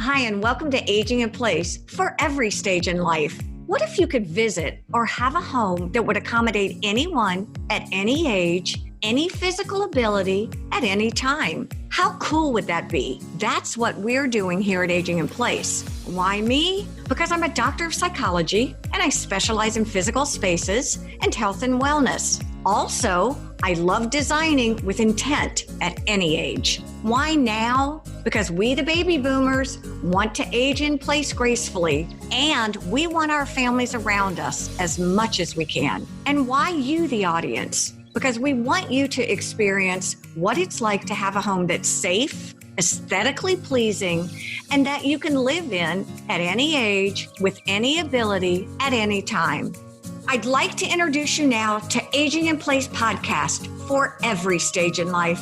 Hi, and welcome to Aging in Place for every stage in life. What if you could visit or have a home that would accommodate anyone at any age, any physical ability, at any time? How cool would that be? That's what we're doing here at Aging in Place. Why me? Because I'm a doctor of psychology and I specialize in physical spaces and health and wellness. Also, I love designing with intent at any age. Why now? Because we, the baby boomers, want to age in place gracefully, and we want our families around us as much as we can. And why you, the audience? Because we want you to experience what it's like to have a home that's safe, aesthetically pleasing, and that you can live in at any age, with any ability, at any time. I'd like to introduce you now to Aging in Place podcast for every stage in life.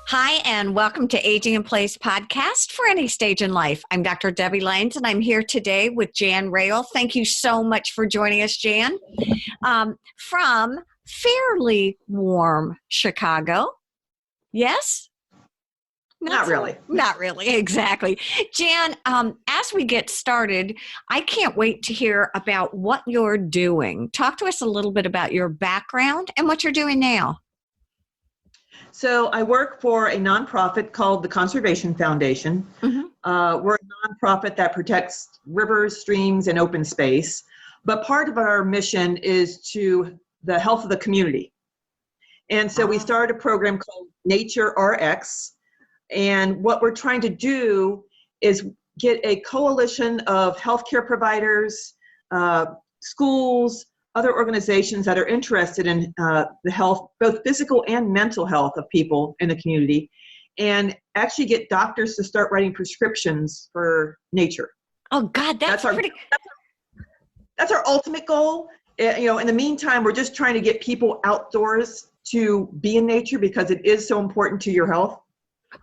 Hi, and welcome to Aging in Place podcast for any stage in life. I'm Dr. Debbie Lanes, and I'm here today with Jan Roehll. Thank you so much for joining us, Jan, from fairly warm Chicago. Yes? Not really. Not really, exactly. Jan, as we get started, I can't wait to hear about what you're doing. Talk to us a little bit about your background and what you're doing now. So I work for a nonprofit called the Conservation Foundation. Mm-hmm. We're a nonprofit that protects rivers, streams, and open space. But part of our mission is to the health of the community. And so we started a program called Nature RX. And what we're trying to do is get a coalition of healthcare providers, schools, other organizations that are interested in the health, both physical and mental health of people in the community, and actually get doctors to start writing prescriptions for nature. Oh God, that's our ultimate goal. In the meantime, we're just trying to get people outdoors to be in nature because it is so important to your health.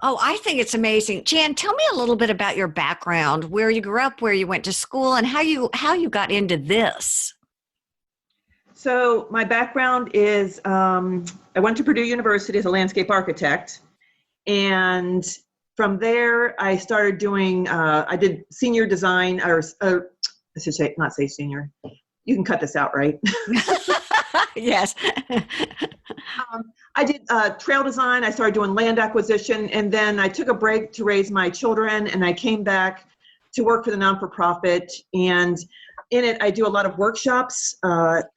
Oh, I think it's amazing. Jan, tell me a little bit about your background, where you grew up, where you went to school, and how you got into this. So my background is, I went to Purdue University as a landscape architect. And from there, I started doing, I did senior design, or I should say, not say senior. You can cut this out, right? Yes. I did trail design. I started doing land acquisition, and then I took a break to raise my children, and I came back to work for the non-for-profit. And in it, I do a lot of workshops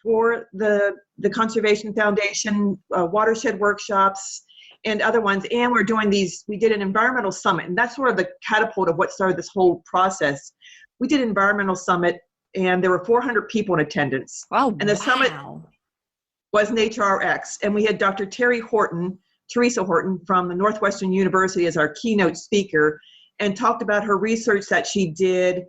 for the Conservation Foundation, watershed workshops, and other ones. And we're doing we did an environmental summit, and that's sort of the catapult of what started this whole process. We did an environmental summit, and there were 400 people in attendance. Oh, and the summit was Nature RX. And we had Dr. Teresa Horton from the Northwestern University as our keynote speaker, and talked about her research that she did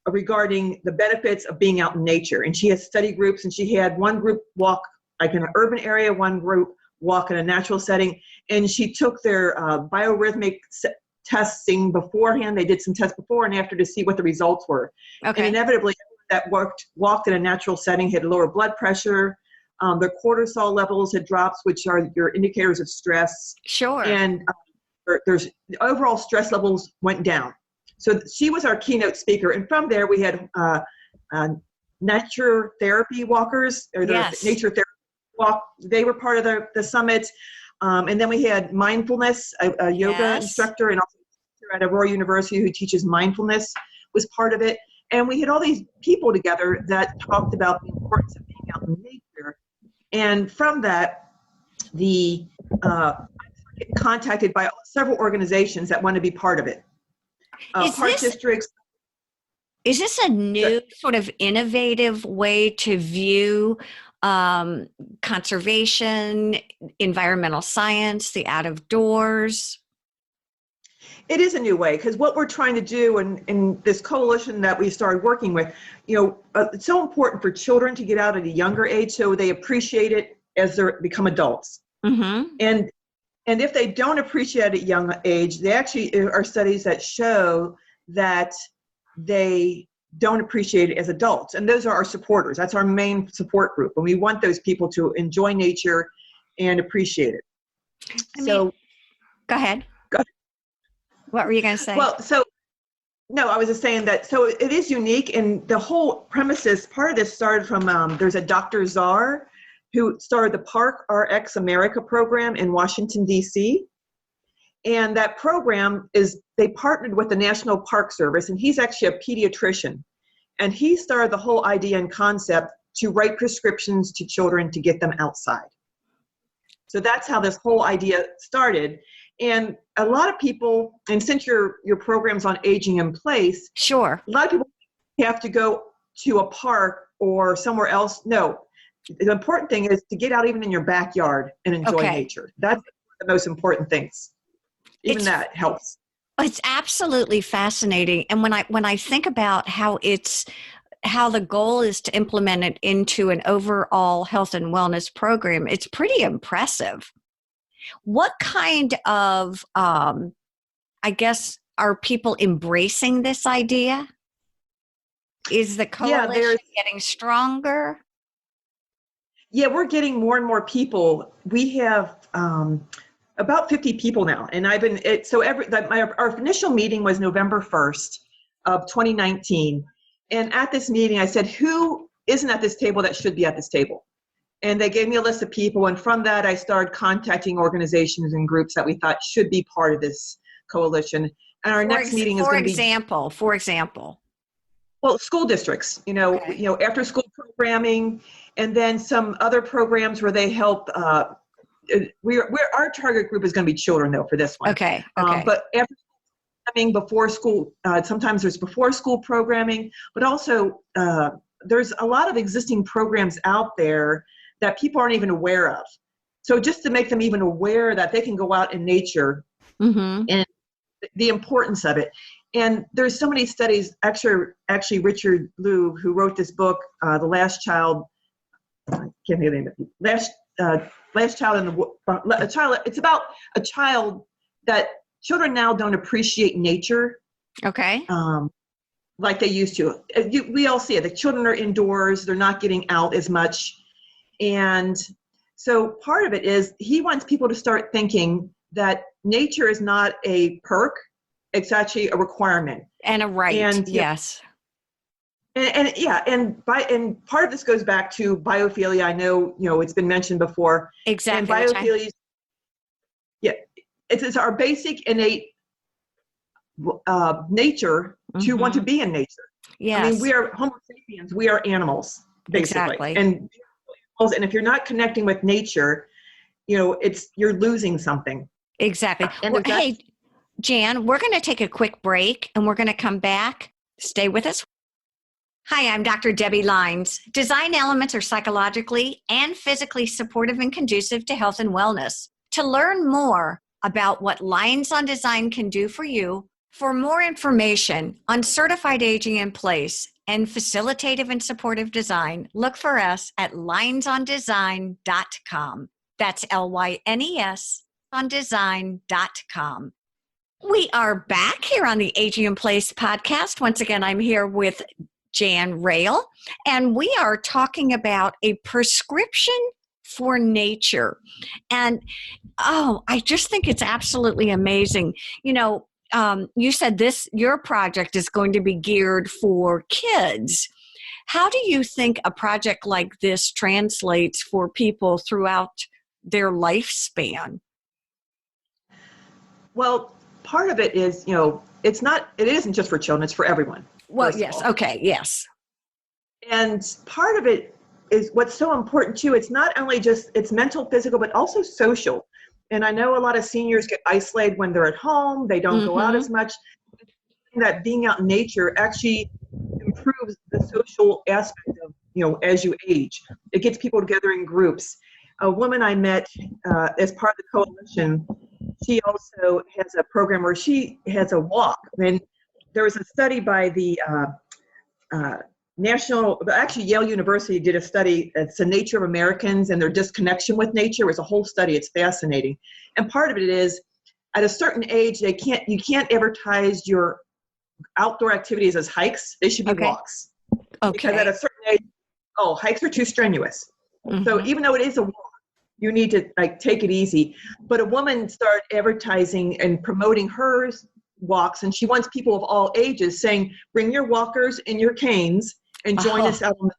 regarding the benefits of being out in nature. And she has study groups, and she had one group walk like in an urban area, one group walk in a natural setting. And she took their biorhythmic testing beforehand. They did some tests before and after to see what the results were. Okay. And inevitably, that walked in a natural setting had lower blood pressure. Their cortisol levels had dropped, which are your indicators of stress. Sure. And there's overall stress levels went down. So she was our keynote speaker. And from there, we had nature therapy walkers, or the nature therapy walk. They were part of the summit. And then we had mindfulness, a yoga instructor, and also at Roehll University who teaches mindfulness was part of it. And we had all these people together that talked about the importance of being out in nature. And from that, I get contacted by several organizations that want to be part of it. Districts. Is this a new sort of innovative way to view conservation, environmental science, the out of doors? It is a new way, because what we're trying to do in this coalition that we started working with, it's so important for children to get out at a younger age so they appreciate it as they become adults. Mm-hmm. And if they don't appreciate it at a young age, they actually are studies that show that they don't appreciate it as adults. And those are our supporters. That's our main support group. And we want those people to enjoy nature and appreciate it. So go ahead. go ahead. What were you going to say? Well, no, I was just saying that, so it is unique, and the whole premises, part of this started from, there's a Dr. Czar who started the Park RX America program in Washington, D.C., and that program they partnered with the National Park Service, and he's actually a pediatrician, and he started the whole idea and concept to write prescriptions to children to get them outside. So that's how this whole idea started. And a lot of people, and since your program's on aging in place, sure, a lot of people have to go to a park or somewhere else. No, the important thing is to get out even in your backyard and enjoy nature. That's the most important things. Even that helps. It's absolutely fascinating. And when I think about how the goal is to implement it into an overall health and wellness program, it's pretty impressive. What kind of, I guess, are people embracing this idea? Is the coalition getting stronger? Yeah, we're getting more and more people. We have about 50 people now, and I've been our initial meeting was November 1st of 2019, and at this meeting I said, who isn't at this table that should be at this table? And they gave me a list of people, and from that I started contacting organizations and groups that we thought should be part of this coalition. And our next meeting is going to be, for example, well, school districts, after school programming, and then some other programs where they help. Our target group is going to be children, though, for this one. Okay. But after programming, before school, sometimes there's before school programming, but also there's a lot of existing programs out there that people aren't even aware of. So just to make them even aware that they can go out in nature and the importance of it. And there's so many studies, actually Richard Liu, who wrote this book, The Last Child, I can't think of the name of it, Last Child in the Child. It's about a child that children now don't appreciate nature. Okay. Like they used to. We all see it. The children are indoors. They're not getting out as much. And so part of it is he wants people to start thinking that nature is not a perk. It's actually a requirement. And a right. And yes. And part of this goes back to biophilia. I know, it's been mentioned before. Exactly. And biophilia, it's our basic innate nature to want to be in nature. Yes. I mean, we are Homo sapiens. We are animals, basically. Exactly. And if you're not connecting with nature, you're losing something. Exactly. Hey, Jan, we're going to take a quick break and we're going to come back. Stay with us. Hi, I'm Dr. Debbie Lines. Design elements are psychologically and physically supportive and conducive to health and wellness. To learn more about what Lines on Design can do for you, for more information on certified aging in place and facilitative and supportive design, look for us at linesondesign.com. That's LYNES on design.com. We are back here on the Aging in Place podcast. Once again, I'm here with Jan Roehll, and we are talking about a prescription for nature. And, I just think it's absolutely amazing. You said your project is going to be geared for kids. How do you think a project like this translates for people throughout their lifespan? Well, part of it is, it isn't just for children, it's for everyone. Well, yes. Okay. Yes. And part of it is what's so important too. It's not only just, it's mental, physical, but also social. And I know a lot of seniors get isolated when they're at home. They don't go out as much. That being out in nature actually improves the social aspect of, as you age. It gets people together in groups. A woman I met as part of the coalition, she also has a program where she has a walk. And there was a study by the Yale University did a study. It's the nature of Americans and their disconnection with nature. It was a whole study. It's fascinating. And part of it is at a certain age, you can't advertise your outdoor activities as hikes. They should be walks. Okay. Because at a certain age, hikes are too strenuous. So even though it is a walk, You need to like take it easy. But a woman started advertising and promoting her walks, and she wants people of all ages saying, bring your walkers and your canes and join us out on the.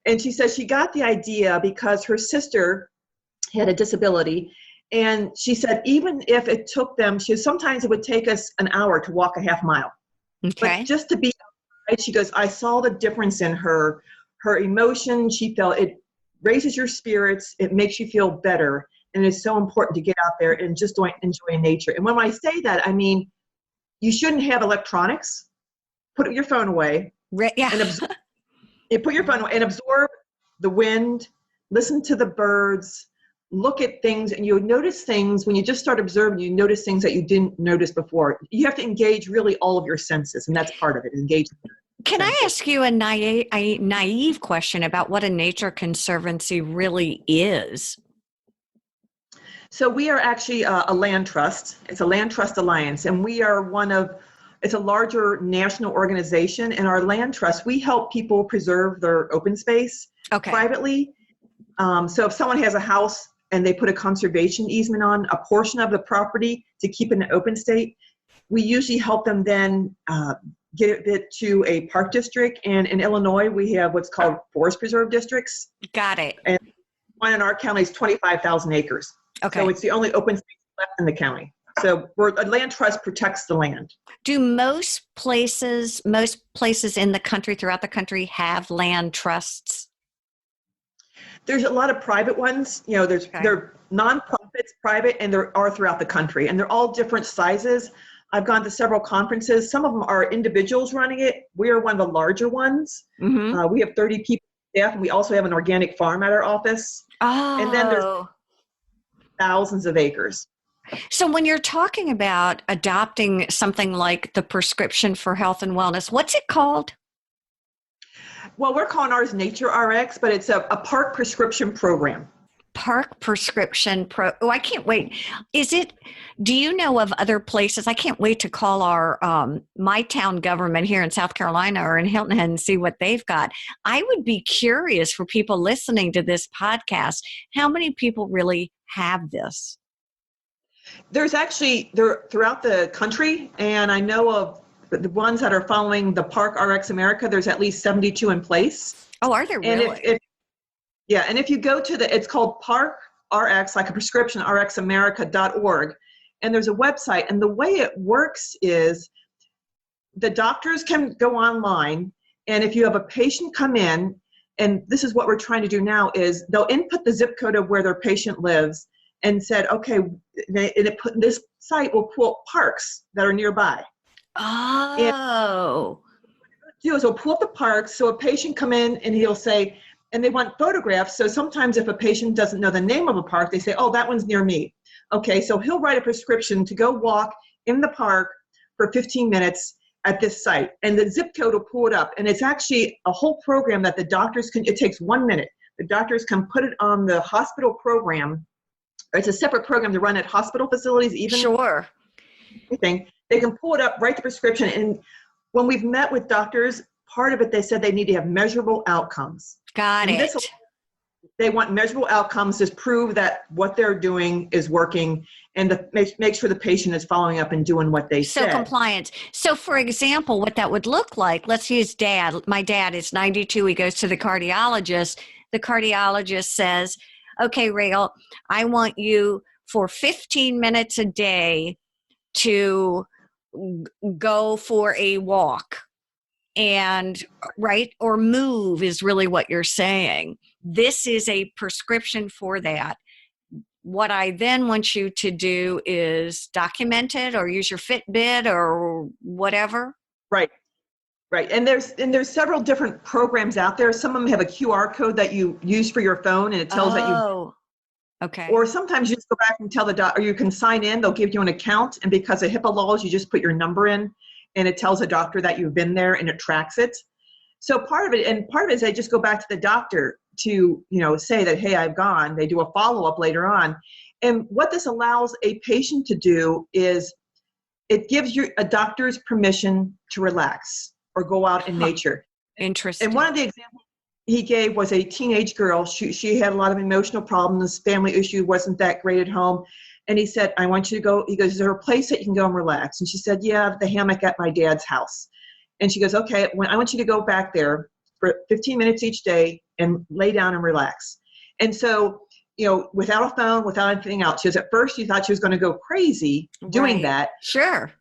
And she says she got the idea because her sister had a disability. And she said, even if it took them, sometimes it would take us an hour to walk a half mile. Okay. But just to be outside, she goes, I saw the difference in her emotion. She felt it raises your spirits. It makes you feel better. And it's so important to get out there and just enjoy nature. And when I say that, I mean, you shouldn't have electronics. Put your phone away. Yeah. And put your phone away and absorb the wind, listen to the birds, look at things, and you'll notice things. When you just start observing, you notice things that you didn't notice before. You have to engage really all of your senses, and that's part of it, engaging. Can I ask you a naive question about what a nature conservancy really is? So we are actually a land trust. It's a land trust alliance, and we are it's a larger national organization. And our land trust, we help people preserve their open space privately. So if someone has a house and they put a conservation easement on a portion of the property to keep in an open state, we usually help them then get it to a park district. And in Illinois, we have what's called forest preserve districts. Got it. And one in our county is 25,000 acres. Okay. So it's the only open space left in the county. So a land trust protects the land. Do most places in the country, throughout the country, have land trusts? There's a lot of private ones. They're nonprofits, private, and there are throughout the country. And they're all different sizes. I've gone to several conferences. Some of them are individuals running it. We are one of the larger ones. Mm-hmm. We have 30 people staff, and we also have an organic farm at our office. Oh. And then there's thousands of acres. So when you're talking about adopting something like the prescription for health and wellness, what's it called? Well, we're calling ours Nature RX, but it's a park prescription program. Park prescription Oh, I can't wait. Do you know of other places? I can't wait to call our my town government here in South Carolina or in Hilton Head and see what they've got. I would be curious for people listening to this podcast, how many people really have this? They're throughout the country, and I know of the ones that are following the Park RX America. There's at least 72 in place. Oh, are there really? And if you go to it's called Park RX, like a prescription, rxamerica.org, and there's a website. And the way it works is the doctors can go online, and if you have a patient come in, and this is what we're trying to do now, is they'll input the zip code of where their patient lives, and said, okay, this site will pull up parks that are nearby. Oh. And we'll pull up the parks, so a patient come in and he'll say, and they want photographs. So sometimes if a patient doesn't know the name of a park, they say, oh, that one's near me. Okay, so he'll write a prescription to go walk in the park for 15 minutes at this site. And the zip code will pull it up. And it's actually a whole program that the doctors it takes 1 minute. The doctors can put it on the hospital program. It's a separate program to run at hospital facilities, even. Sure. Anything. They can pull it up, write the prescription. And when we've met with doctors, part of it, they said they need to have measurable outcomes. Got it. They want measurable outcomes to prove that what they're doing is working, and to make sure the patient is following up and doing what they said. So compliance. So for example, what that would look like, let's use dad. My dad is 92. He goes to the cardiologist. The cardiologist says, okay, Roehll, I want you for 15 minutes a day to go for a walk. And or move is really what you're saying. This is a prescription for that. What I then want you to do is document it or use your Fitbit or whatever. Right. And there's several different programs out there. Some of them have a QR code that you use for your phone, and it tells that you. Okay. Or sometimes you just go back and tell the doctor, or you can sign in. They'll give you an account, and because of HIPAA laws, you just put your number in. And it tells a doctor that you've been there, and it tracks it. So part of it is they just go back to the doctor to, say that, hey, I've gone. They do a follow-up later on. And what this allows a patient to do is it gives you a doctor's permission to relax or go out in nature. Interesting. And one of the examples he gave was a teenage girl. She had a lot of emotional problems. Family issue wasn't that great at home. And he said, I want you to go. He goes, is there a place that you can go and relax? And she said, yeah, the hammock at my dad's house. And she goes, okay, I want you to go back there for 15 minutes each day and lay down and relax. And so, without a phone, without anything else, she was, at first you thought she was going to go crazy doing that. Sure.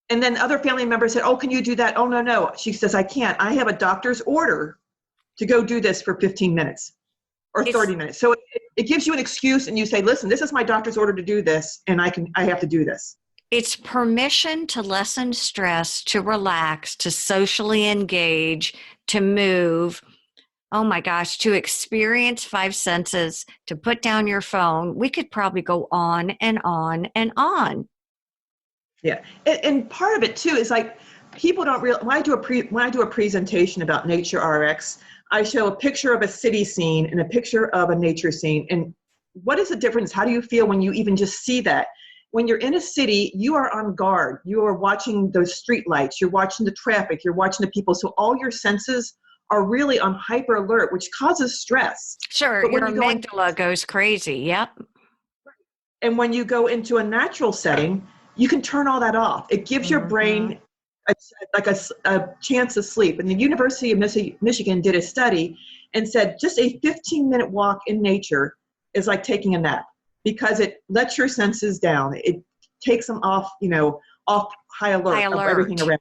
And then other family members said, oh, can you do that? Oh, no. She says, I can't. I have a doctor's order to go do this for 15 minutes or 30 minutes. So it gives you an excuse, and you say, listen, this is my doctor's order to do this, and I have to do this. It's permission to lessen stress, to relax, to socially engage, to move. Oh my gosh, to experience five senses, to put down your phone. We could probably go on and on and on. Yeah. And part of it too is like, people don't realize, when I do a presentation about Nature RX, I show a picture of a city scene and a picture of a nature scene. And what is the difference? How do you feel when you even just see that? When you're in a city, you are on guard. You are watching those street lights. You're watching the traffic. You're watching the people. So all your senses are really on hyper alert, which causes stress. Sure, your amygdala goes crazy. Yep. And when you go into a natural setting, you can turn all that off. It gives your brain a chance to sleep. And the University of Michigan did a study and said just a 15-minute walk in nature is like taking a nap, because it lets your senses down. It takes them off, off high alert of everything around.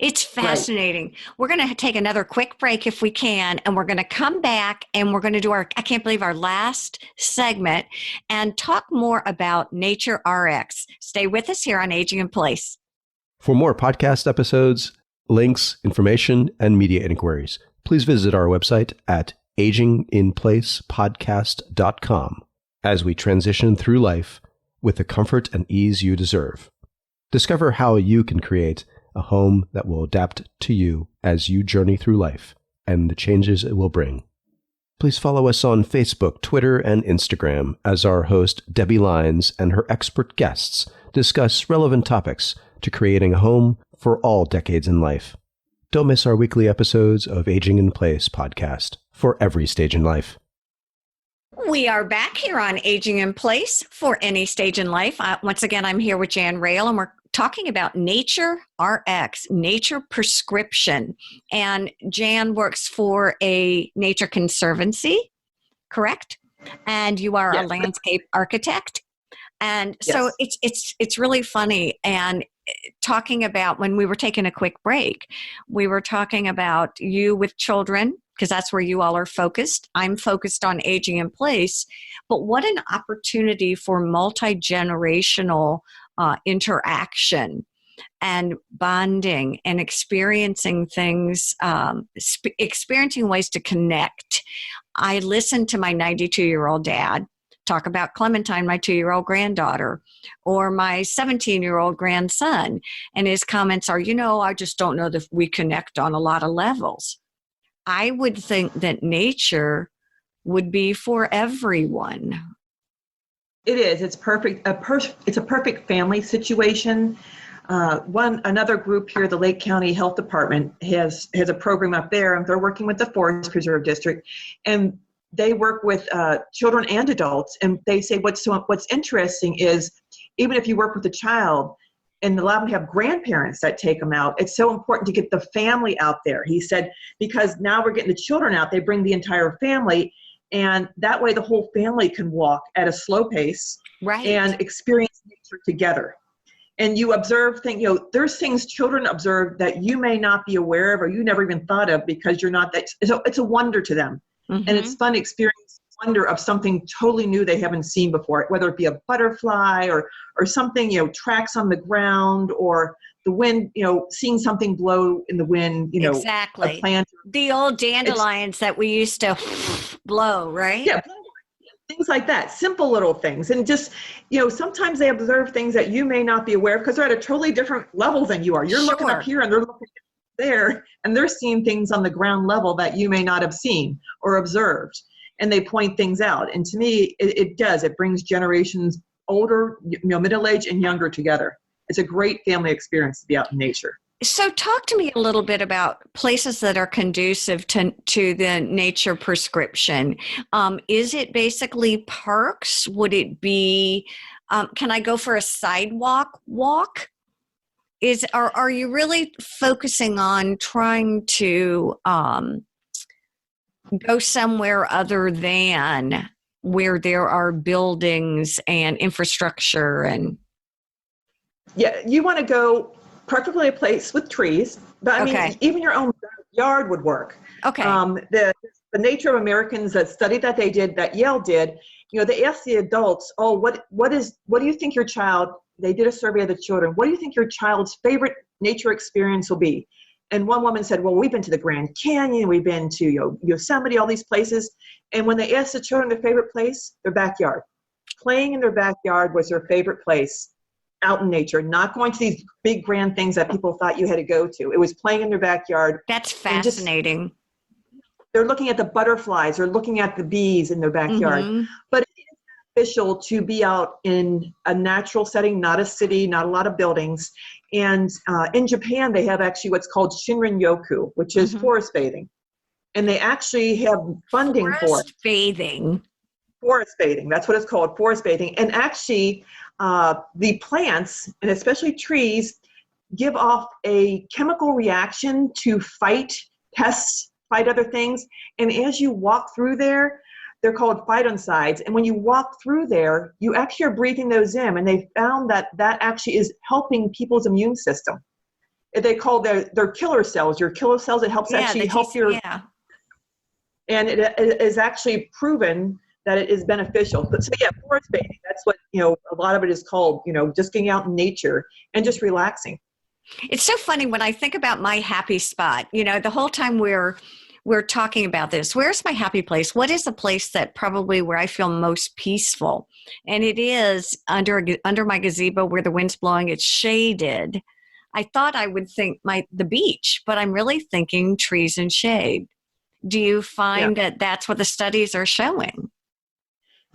It's fascinating. Right. We're going to take another quick break if we can, and we're going to come back and we're going to do I can't believe our last segment and talk more about Nature RX. Stay with us here on Aging in Place. For more podcast episodes, links, information, and media inquiries, please visit our website at aginginplacepodcast.com as we transition through life with the comfort and ease you deserve. Discover how you can create a home that will adapt to you as you journey through life and the changes it will bring. Please follow us on Facebook, Twitter, and Instagram as our host, Debbie Lines, and her expert guests discuss relevant topics to creating a home for all decades in life. Don't miss our weekly episodes of Aging in Place podcast for every stage in life. We are back here on Aging in Place for any stage in life. Once again, I'm here with Jan Roehll, and we're talking about Nature RX, Nature Prescription. And Jan works for a nature conservancy, correct? And you are a landscape architect. And so it's really funny. And talking about, when we were taking a quick break, we were talking about you with children, because that's where you all are focused. I'm focused on aging in place. But what an opportunity for multi-generational interaction and bonding and experiencing things, experiencing ways to connect. I listened to my 92-year-old dad talk about Clementine, my 2-year-old granddaughter, or my 17-year-old grandson. And his comments are, I just don't know that we connect on a lot of levels. I would think that nature would be for everyone. It is. It's perfect. It's a perfect family situation. Another group here, the Lake County Health Department has a program up there, and they're working with the Forest Preserve District, and they work with children and adults. And they say what's interesting is, even if you work with a child and allow them to have grandparents that take them out, it's so important to get the family out there. He said, because now we're getting the children out, they bring the entire family. And that way the whole family can walk at a slow pace, right, and experience nature together. And you observe things, there's things children observe that you may not be aware of, or you never even thought of, because you're not that. So it's a wonder to them. Mm-hmm. And it's fun to experience wonder of something totally new they haven't seen before, whether it be a butterfly or something, tracks on the ground, or the wind, seeing something blow in the wind, exactly. A plant. The old dandelions that we used to blow, right? Yeah, things like that. Simple little things. And just, sometimes they observe things that you may not be aware of because they're at a totally different level than you are. You're looking up here and they're looking there, and they're seeing things on the ground level that you may not have seen or observed. And they point things out. And to me, it does. It brings generations older, middle-aged and younger together. It's a great family experience to be out in nature. So talk to me a little bit about places that are conducive to the nature prescription. Is it basically parks? Would it be, can I go for a sidewalk walk? Are you really focusing on trying to go somewhere other than where there are buildings and infrastructure and Yeah, you want to go preferably a place with trees, but I okay. mean, even your own yard would work. Okay. The Nature of Americans, that study that they did, that Yale did, they asked the adults, oh, what do you think your child, they did a survey of the children, what do you think your child's favorite nature experience will be? And one woman said, well, we've been to the Grand Canyon, we've been to Yosemite, all these places. And when they asked the children their favorite place, their backyard. Playing in their backyard was their favorite place. Out in nature, not going to these big grand things that people thought you had to go to. It was playing in their backyard. That's fascinating. They're looking at the butterflies, they're looking at the bees in their backyard. Mm-hmm. But it is beneficial to be out in a natural setting, not a city, not a lot of buildings. And in Japan, they have actually what's called Shinrin-yoku, which is forest bathing. And they actually have funding for it. Forest bathing, that's what it's called, forest bathing. And actually, the plants, and especially trees, give off a chemical reaction to fight pests, fight other things. And as you walk through there, they're called phytoncides. And when you walk through there, you actually are breathing those in. And they found that actually is helping people's immune system. They call their killer cells, your killer cells. It helps actually help your... Yeah. And it is actually proven that it is beneficial. But so yeah, forest bathing, that's what, a lot of it is called, just getting out in nature and just relaxing. It's so funny when I think about my happy spot, the whole time we're talking about this, where's my happy place? What is the place that probably where I feel most peaceful? And it is under my gazebo where the wind's blowing, it's shaded. I thought I would think the beach, but I'm really thinking trees and shade. Do you find that that's what the studies are showing?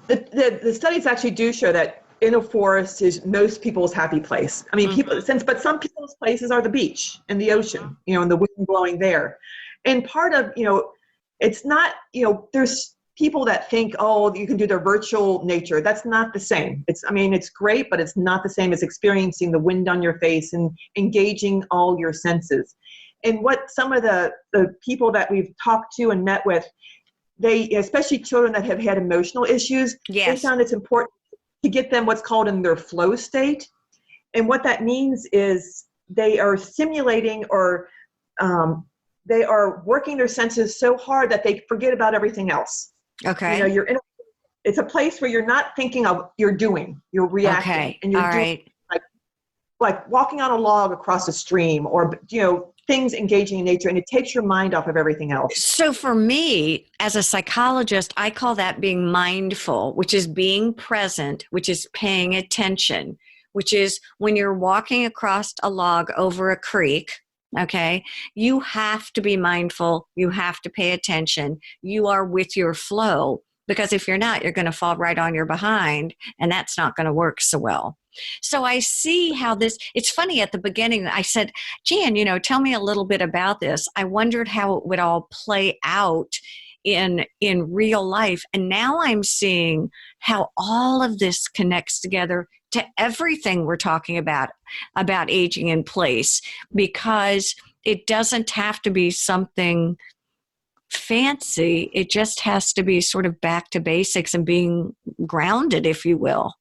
The studies actually do show that in a forest is most people's happy place. I mean, but some people's places are the beach and the ocean, and the wind blowing there. And part of, it's not, there's people that think, oh, you can do their virtual nature. That's not the same. It's great, but it's not the same as experiencing the wind on your face and engaging all your senses. And what some of the people that we've talked to and met with, they, especially children that have had emotional issues, they found it's important to get them what's called in their flow state. And what that means is they are simulating or they are working their senses so hard that they forget about everything else. Okay. It's a place where you're not thinking of, you're reacting. Okay. And you're all doing, right. like walking on a log across a stream or, things engaging in nature, and it takes your mind off of everything else. So for me, as a psychologist, I call that being mindful, which is being present, which is paying attention, which is when you're walking across a log over a creek, okay, you have to be mindful, you have to pay attention, you are with your flow, because if you're not, you're going to fall right on your behind, and that's not going to work so well. So I see how it's funny at the beginning, I said, Jan, tell me a little bit about this. I wondered how it would all play out in real life. And now I'm seeing how all of this connects together to everything we're talking about aging in place, because it doesn't have to be something fancy. It just has to be sort of back to basics and being grounded, if you will.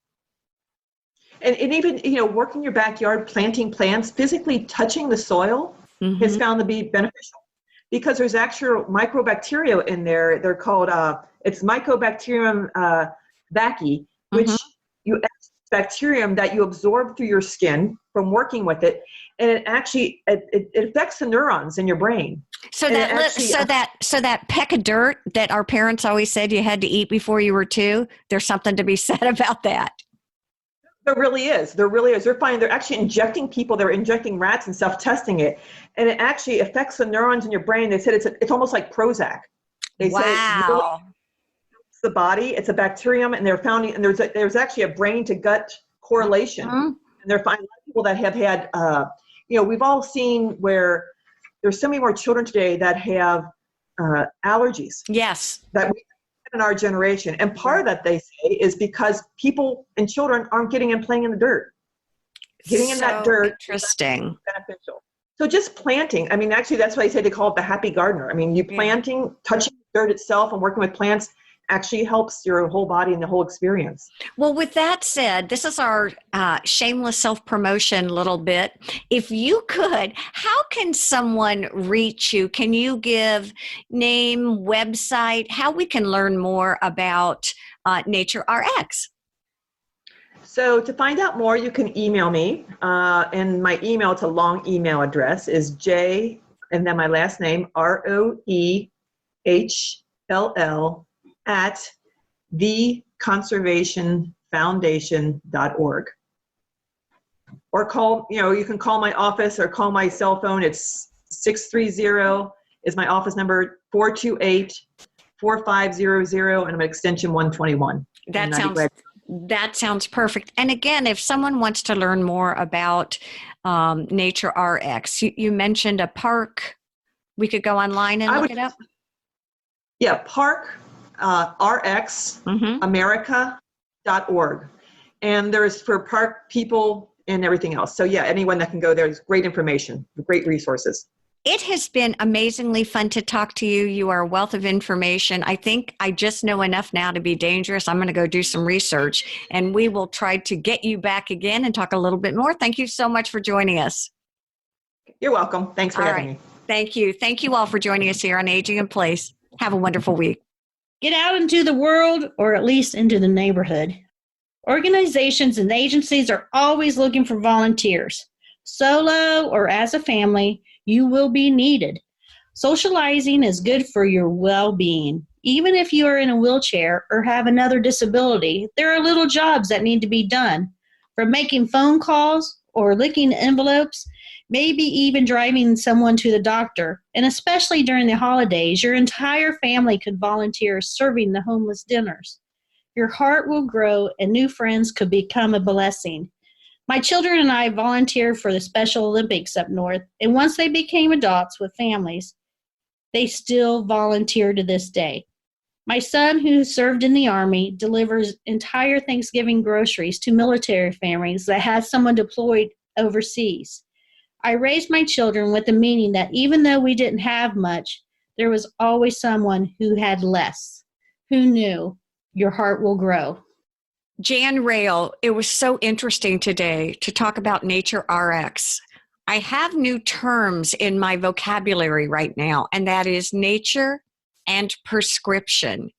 And even, working your backyard, planting plants, physically touching the soil is found to be beneficial, because there's actual microbacteria in there. They're called, it's Mycobacterium vaccae, which bacterium that you absorb through your skin from working with it. And it actually, it affects the neurons in your brain. So that peck of dirt that our parents always said you had to eat before you were 2, there's something to be said about that. There really is. They're finding they're actually injecting people. They're injecting rats and stuff, testing it, and it actually affects the neurons in your brain. They said it's almost like Prozac. They said it really affects the body. It's a bacterium, and they're finding, and there's actually a brain to gut correlation. And they're finding people that have had we've all seen where there's so many more children today that have allergies. Yes. That we in our generation. And part of that, they say, is because people and children aren't getting and playing in the dirt. Getting in that dirt interesting. Is beneficial. So just planting. I mean, actually, that's why they call it the happy gardener. I mean, you planting, touching the dirt itself and working with plants actually helps your whole body and the whole experience. Well, with that said, this is our shameless self-promotion little bit. If you could, how can someone reach you? Can you give name, website, how we can learn more about Nature RX? So to find out more, you can email me. And my email, it's a long email address, is J, and then my last name, Roehll at theconservationfoundation.org. Or call, you can call my office or call my cell phone. It's 630 is my office number, 428-4500, and I'm at extension 121. That sounds perfect. And again, if someone wants to learn more about Nature RX, you mentioned a park. We could go online and look it up. Yeah, park. rxamerica.org. And there's for park people and everything else. So yeah, anyone that can go there is great information, great resources. It has been amazingly fun to talk to you. You are a wealth of information. I think I just know enough now to be dangerous. I'm going to go do some research, and we will try to get you back again and talk a little bit more. Thank you so much for joining us. You're welcome. Thanks for having me. Thank you. Thank you all for joining us here on Aging in Place. Have a wonderful week. Get out into the world, or at least into the neighborhood. Organizations and agencies are always looking for volunteers. Solo or as a family, you will be needed. Socializing is good for your well-being. Even if you are in a wheelchair or have another disability, there are little jobs that need to be done. From making phone calls or licking envelopes, maybe even driving someone to the doctor. And especially during the holidays, your entire family could volunteer serving the homeless dinners. Your heart will grow and new friends could become a blessing. My children and I volunteered for the Special Olympics up north, and once they became adults with families, they still volunteer to this day. My son, who served in the Army, delivers entire Thanksgiving groceries to military families that have someone deployed overseas. I raised my children with the meaning that even though we didn't have much, there was always someone who had less. Who knew? Your heart will grow. Jan Roehll, it was so interesting today to talk about Nature RX. I have new terms in my vocabulary right now, and that is nature and prescription,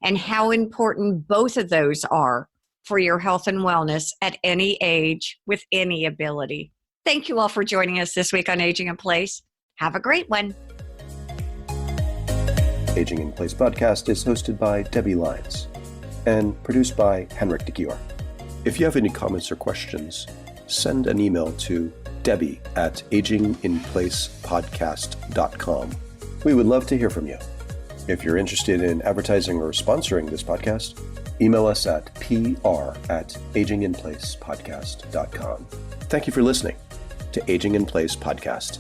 and how important both of those are for your health and wellness at any age with any ability. Thank you all for joining us this week on Aging in Place. Have a great one. Aging in Place podcast is hosted by Debbie Lyons and produced by Henrik de Gior. If you have any comments or questions, send an email to Debbie at aginginplacepodcast.com. We would love to hear from you. If you're interested in advertising or sponsoring this podcast, email us at pr@aginginplacepodcast.com. Thank you for listening to Aging in Place podcast.